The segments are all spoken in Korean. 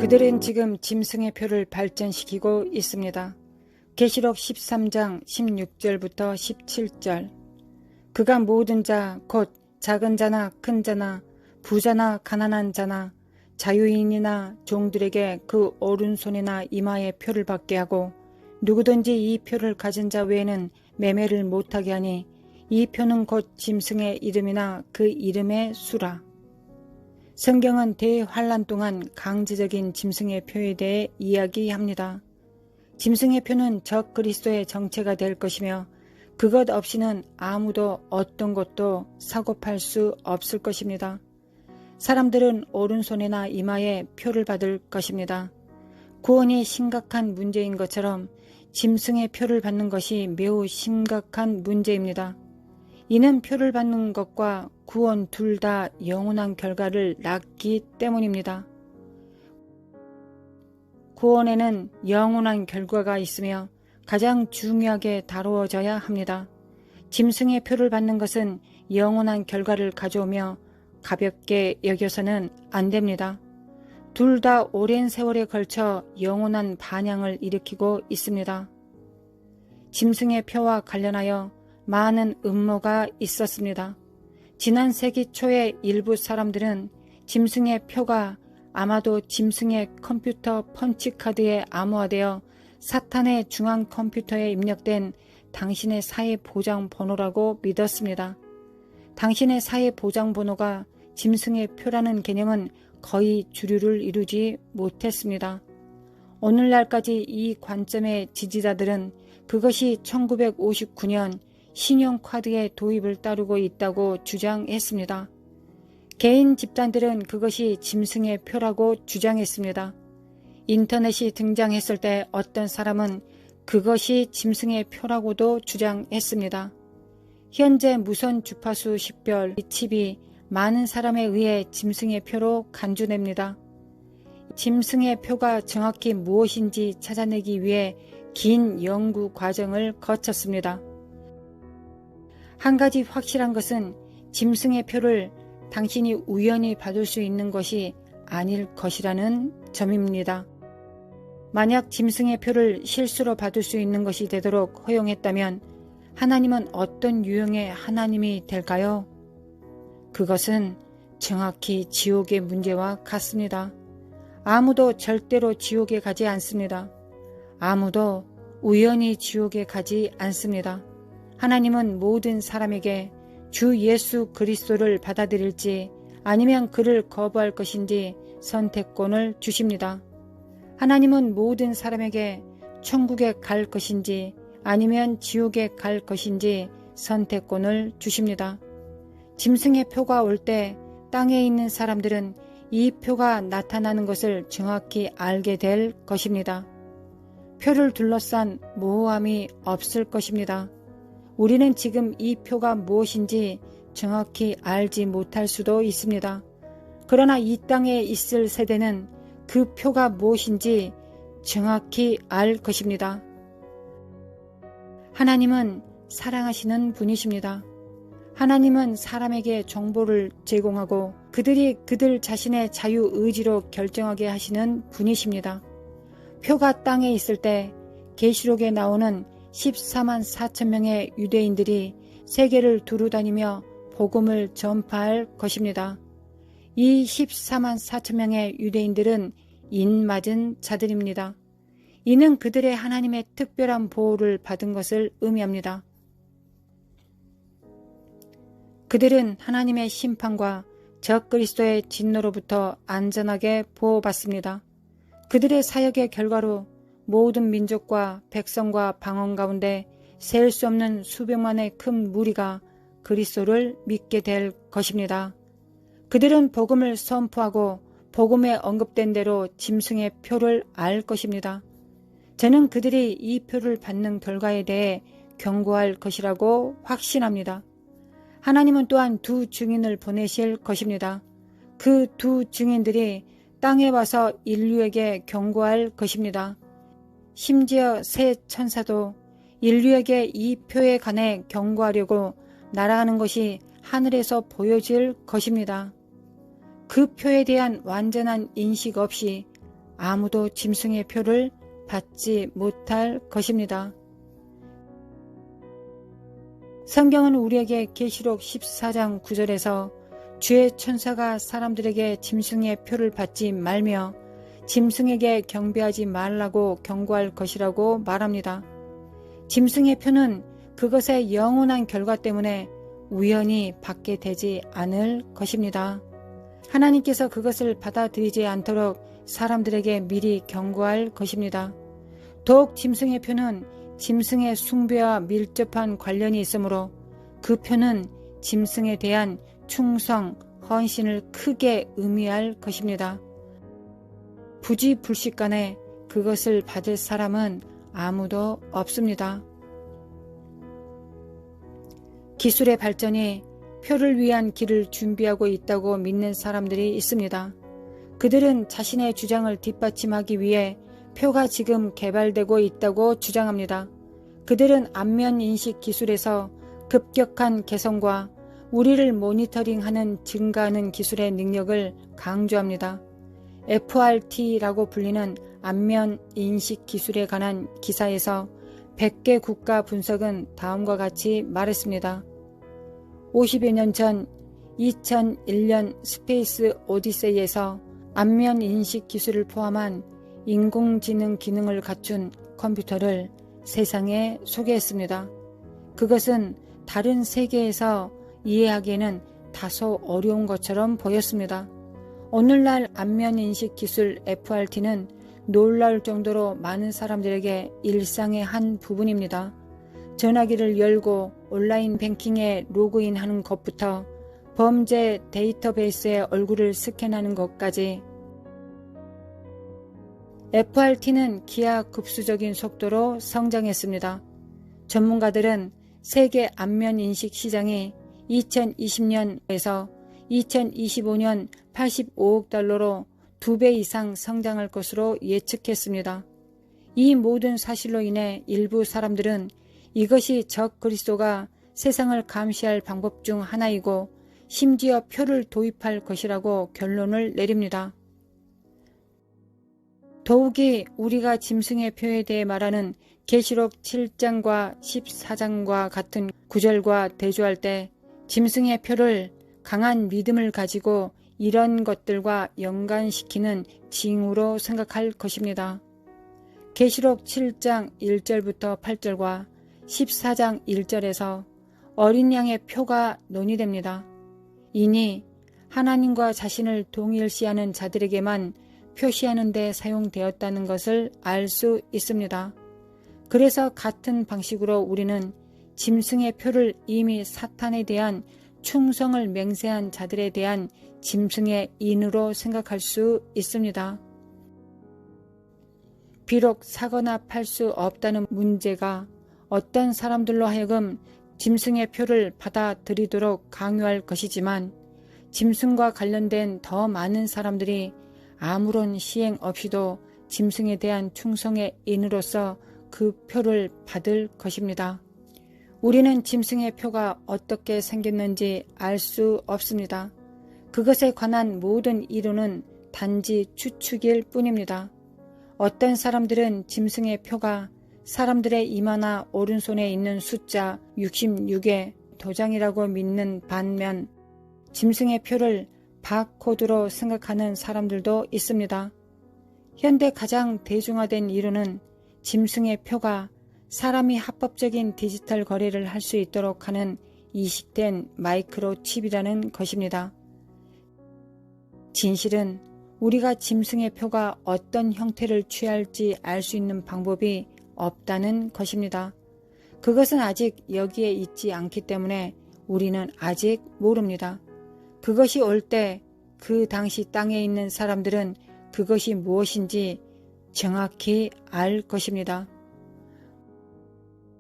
그들은 지금 짐승의 표를 발전시키고 있습니다. 계시록 13장 16절부터 17절. 그가 모든 자 곧 작은 자나 큰 자나 부자나 가난한 자나 자유인이나 종들에게 그 오른손이나 이마에 표를 받게 하고 누구든지 이 표를 가진 자 외에는 매매를 못하게 하니 이 표는 곧 짐승의 이름이나 그 이름의 수라. 성경은 대환란 동안 강제적인 짐승의 표에 대해 이야기합니다. 짐승의 표는 적 그리스도의 정체가 될 것이며 그것 없이는 아무도 어떤 것도 사고 팔 수 없을 것입니다. 사람들은 오른손이나 이마에 표를 받을 것입니다. 구원이 심각한 문제인 것처럼 짐승의 표를 받는 것이 매우 심각한 문제입니다. 이는 표를 받는 것과 구원 둘 다 영원한 결과를 낳기 때문입니다. 구원에는 영원한 결과가 있으며 가장 중요하게 다루어져야 합니다. 짐승의 표를 받는 것은 영원한 결과를 가져오며 가볍게 여겨서는 안 됩니다. 둘 다 오랜 세월에 걸쳐 영원한 반향을 일으키고 있습니다. 짐승의 표와 관련하여 많은 음모가 있었습니다. 지난 세기 초에 일부 사람들은 짐승의 표가 아마도 짐승의 컴퓨터 펀치카드에 암호화되어 사탄의 중앙 컴퓨터에 입력된 당신의 사회 보장 번호라고 믿었습니다. 당신의 사회 보장 번호가 짐승의 표라는 개념은 거의 주류를 이루지 못했습니다. 오늘날까지 이 관점의 지지자들은 그것이 1959년 신용카드의 도입을 따르고 있다고 주장했습니다. 개인 집단들은 그것이 짐승의 표라고 주장했습니다. 인터넷이 등장했을 때 어떤 사람은 그것이 짐승의 표라고도 주장했습니다. 현재 무선 주파수 식별 칩이 많은 사람에 의해 짐승의 표로 간주됩니다. 짐승의 표가 정확히 무엇인지 찾아내기 위해 긴 연구 과정을 거쳤습니다. 한 가지 확실한 것은 짐승의 표를 당신이 우연히 받을 수 있는 것이 아닐 것이라는 점입니다. 만약 짐승의 표를 실수로 받을 수 있는 것이 되도록 허용했다면 하나님은 어떤 유형의 하나님이 될까요? 그것은 정확히 지옥의 문제와 같습니다. 아무도 절대로 지옥에 가지 않습니다. 아무도 우연히 지옥에 가지 않습니다. 하나님은 모든 사람에게 주 예수 그리스도를 받아들일지 아니면 그를 거부할 것인지 선택권을 주십니다. 하나님은 모든 사람에게 천국에 갈 것인지 아니면 지옥에 갈 것인지 선택권을 주십니다. 짐승의 표가 올 때 땅에 있는 사람들은 이 표가 나타나는 것을 정확히 알게 될 것입니다. 표를 둘러싼 모호함이 없을 것입니다. 우리는 지금 이 표가 무엇인지 정확히 알지 못할 수도 있습니다. 그러나 이 땅에 있을 세대는 그 표가 무엇인지 정확히 알 것입니다. 하나님은 사랑하시는 분이십니다. 하나님은 사람에게 정보를 제공하고 그들이 그들 자신의 자유의지로 결정하게 하시는 분이십니다. 표가 땅에 있을 때 계시록에 나오는 14만 4천 명의 유대인들이 세계를 두루다니며 복음을 전파할 것입니다. 이 14만 4천 명의 유대인들은 인맞은 자들입니다. 이는 그들의 하나님의 특별한 보호를 받은 것을 의미합니다. 그들은 하나님의 심판과 적그리스도의 진노로부터 안전하게 보호받습니다. 그들의 사역의 결과로 모든 민족과 백성과 방언 가운데 셀 수 없는 수백만의 큰 무리가 그리스도를 믿게 될 것입니다. 그들은 복음을 선포하고 복음에 언급된 대로 짐승의 표를 알 것입니다. 저는 그들이 이 표를 받는 결과에 대해 경고할 것이라고 확신합니다. 하나님은 또한 두 증인을 보내실 것입니다. 그 두 증인들이 땅에 와서 인류에게 경고할 것입니다. 심지어 새 천사도 인류에게 이 표에 관해 경고하려고 날아가는 것이 하늘에서 보여질 것입니다. 그 표에 대한 완전한 인식 없이 아무도 짐승의 표를 받지 못할 것입니다. 성경은 우리에게 계시록 14장 9절에서 주의 천사가 사람들에게 짐승의 표를 받지 말며 짐승에게 경배하지 말라고 경고할 것이라고 말합니다. 짐승의 표는 그것의 영원한 결과 때문에 우연히 받게 되지 않을 것입니다. 하나님께서 그것을 받아들이지 않도록 사람들에게 미리 경고할 것입니다. 더욱 짐승의 표는 짐승의 숭배와 밀접한 관련이 있으므로 그 표는 짐승에 대한 충성, 헌신을 크게 의미할 것입니다. 부지불식간에 그것을 받을 사람은 아무도 없습니다. 기술의 발전이 표를 위한 길을 준비하고 있다고 믿는 사람들이 있습니다. 그들은 자신의 주장을 뒷받침하기 위해 표가 지금 개발되고 있다고 주장합니다. 그들은 안면 인식 기술에서 급격한 개선과 우리를 모니터링하는 증가하는 기술의 능력을 강조합니다. FRT라고 불리는 안면 인식 기술에 관한 기사에서 100개 국가 분석은 다음과 같이 말했습니다. 50여 년 전 2001년 스페이스 오디세이에서 안면 인식 기술을 포함한 인공지능 기능을 갖춘 컴퓨터를 세상에 소개했습니다. 그것은 다른 세계에서 이해하기에는 다소 어려운 것처럼 보였습니다. 오늘날 안면인식 기술 FRT는 놀라울 정도로 많은 사람들에게 일상의 한 부분입니다. 전화기를 열고 온라인 뱅킹에 로그인하는 것부터 범죄 데이터베이스에 얼굴을 스캔하는 것까지 FRT는 기하급수적인 속도로 성장했습니다. 전문가들은 세계 안면인식 시장이 2020년에서 2025년 85억 달러로 2배 이상 성장할 것으로 예측했습니다. 이 모든 사실로 인해 일부 사람들은 이것이 적 그리스도가 세상을 감시할 방법 중 하나이고 심지어 표를 도입할 것이라고 결론을 내립니다. 더욱이 우리가 짐승의 표에 대해 말하는 계시록 7장과 14장과 같은 구절과 대조할 때 짐승의 표를 강한 믿음을 가지고 이런 것들과 연관시키는 징후로 생각할 것입니다. 계시록 7장 1절부터 8절과 14장 1절에서 어린 양의 표가 논의됩니다. 이니 하나님과 자신을 동일시하는 자들에게만 표시하는 데 사용되었다는 것을 알 수 있습니다. 그래서 같은 방식으로 우리는 짐승의 표를 이미 사탄에 대한 충성을 맹세한 자들에 대한 짐승의 인으로 생각할 수 있습니다. 비록 사거나 팔 수 없다는 문제가 어떤 사람들로 하여금 짐승의 표를 받아들이도록 강요할 것이지만 짐승과 관련된 더 많은 사람들이 아무런 시행 없이도 짐승에 대한 충성의 인으로서 그 표를 받을 것입니다. 우리는 짐승의 표가 어떻게 생겼는지 알 수 없습니다. 그것에 관한 모든 이론은 단지 추측일 뿐입니다. 어떤 사람들은 짐승의 표가 사람들의 이마나 오른손에 있는 숫자 66의 도장이라고 믿는 반면 짐승의 표를 바코드로 생각하는 사람들도 있습니다. 현대 가장 대중화된 이론은 짐승의 표가 사람이 합법적인 디지털 거래를 할 수 있도록 하는 이식된 마이크로칩이라는 것입니다. 진실은 우리가 짐승의 표가 어떤 형태를 취할지 알 수 있는 방법이 없다는 것입니다. 그것은 아직 여기에 있지 않기 때문에 우리는 아직 모릅니다. 그것이 올 때 그 당시 땅에 있는 사람들은 그것이 무엇인지 정확히 알 것입니다.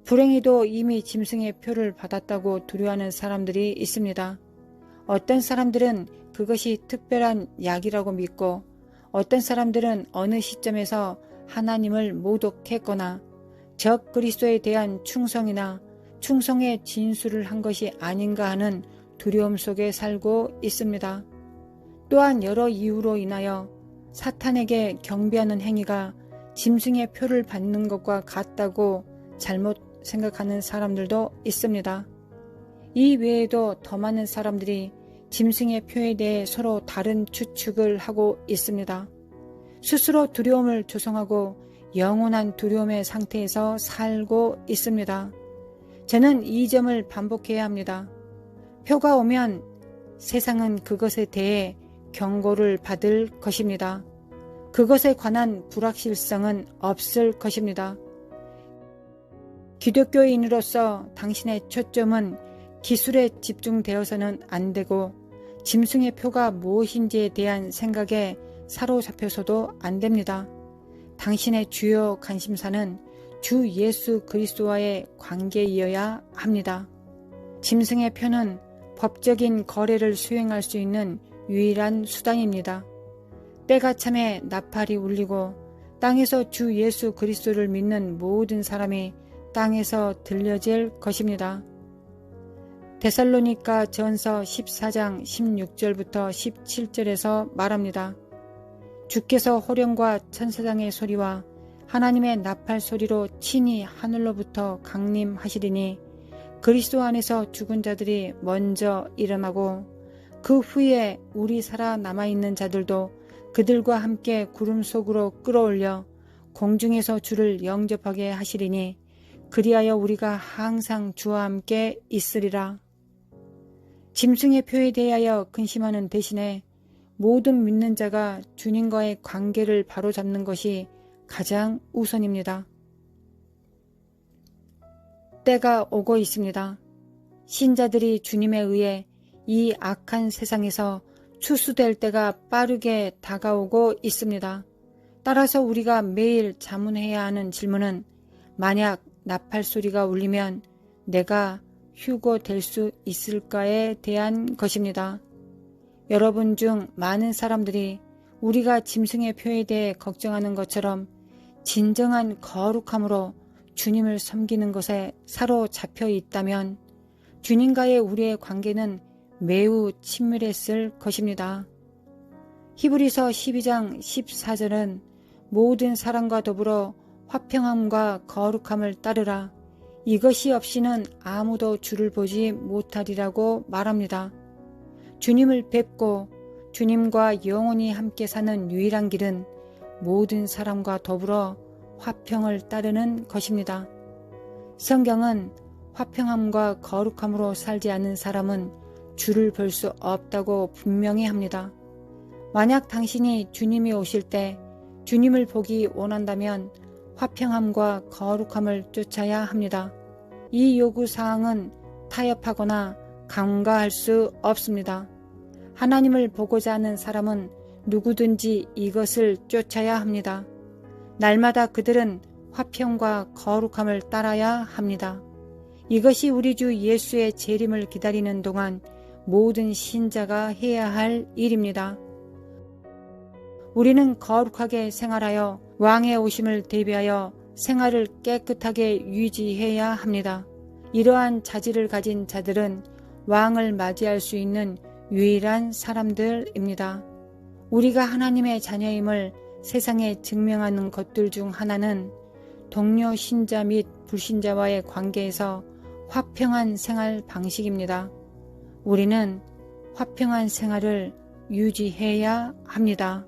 불행히도 이미 짐승의 표를 받았다고 두려워하는 사람들이 있습니다. 어떤 사람들은 그것이 특별한 약이라고 믿고 어떤 사람들은 어느 시점에서 하나님을 모독했거나 적 그리스도에 대한 충성이나 충성의 진술을 한 것이 아닌가 하는 두려움 속에 살고 있습니다. 또한 여러 이유로 인하여 사탄에게 경배하는 행위가 짐승의 표를 받는 것과 같다고 잘못 생각하는 사람들도 있습니다. 이 외에도 더 많은 사람들이 짐승의 표에 대해 서로 다른 추측을 하고 있습니다. 스스로 두려움을 조성하고 영원한 두려움의 상태에서 살고 있습니다. 저는 이 점을 반복해야 합니다. 표가 오면 세상은 그것에 대해 경고를 받을 것입니다. 그것에 관한 불확실성은 없을 것입니다. 기독교인으로서 당신의 초점은 기술에 집중되어서는 안 되고 짐승의 표가 무엇인지에 대한 생각에 사로잡혀서도 안 됩니다. 당신의 주요 관심사는 주 예수 그리스도와의 관계이어야 합니다. 짐승의 표는 법적인 거래를 수행할 수 있는 유일한 수단입니다. 때가 참에 나팔이 울리고 땅에서 주 예수 그리스도를 믿는 모든 사람이 땅에서 들려질 것입니다. 데살로니가 전서 14장 16절부터 17절에서 말합니다. 주께서 호령과 천사장의 소리와 하나님의 나팔 소리로 친히 하늘로부터 강림하시리니 그리스도 안에서 죽은 자들이 먼저 일어나고 그 후에 우리 살아남아있는 자들도 그들과 함께 구름 속으로 끌어올려 공중에서 주를 영접하게 하시리니 그리하여 우리가 항상 주와 함께 있으리라. 짐승의 표에 대하여 근심하는 대신에 모든 믿는 자가 주님과의 관계를 바로잡는 것이 가장 우선입니다. 때가 오고 있습니다. 신자들이 주님에 의해 이 악한 세상에서 추수될 때가 빠르게 다가오고 있습니다. 따라서 우리가 매일 자문해야 하는 질문은 만약 나팔 소리가 울리면 내가 휴거될 수 있을까에 대한 것입니다. 여러분 중 많은 사람들이 우리가 짐승의 표에 대해 걱정하는 것처럼 진정한 거룩함으로 주님을 섬기는 것에 사로잡혀 있다면 주님과의 우리의 관계는 매우 친밀했을 것입니다. 히브리서 12장 14절은 모든 사랑과 더불어 화평함과 거룩함을 따르라. 이것이 없이는 아무도 주를 보지 못하리라고 말합니다. 주님을 뵙고 주님과 영원히 함께 사는 유일한 길은 모든 사람과 더불어 화평을 따르는 것입니다. 성경은 화평함과 거룩함으로 살지 않는 사람은 주를 볼 수 없다고 분명히 합니다. 만약 당신이 주님이 오실 때 주님을 보기 원한다면 화평함과 거룩함을 쫓아야 합니다. 이 요구사항은 타협하거나 간과할 수 없습니다. 하나님을 보고자 하는 사람은 누구든지 이것을 쫓아야 합니다. 날마다 그들은 화평과 거룩함을 따라야 합니다. 이것이 우리 주 예수의 재림을 기다리는 동안 모든 신자가 해야 할 일입니다. 우리는 거룩하게 생활하여 왕의 오심을 대비하여 생활을 깨끗하게 유지해야 합니다. 이러한 자질을 가진 자들은 왕을 맞이할 수 있는 유일한 사람들입니다. 우리가 하나님의 자녀임을 세상에 증명하는 것들 중 하나는 동료 신자 및 불신자와의 관계에서 화평한 생활 방식입니다. 우리는 화평한 생활을 유지해야 합니다.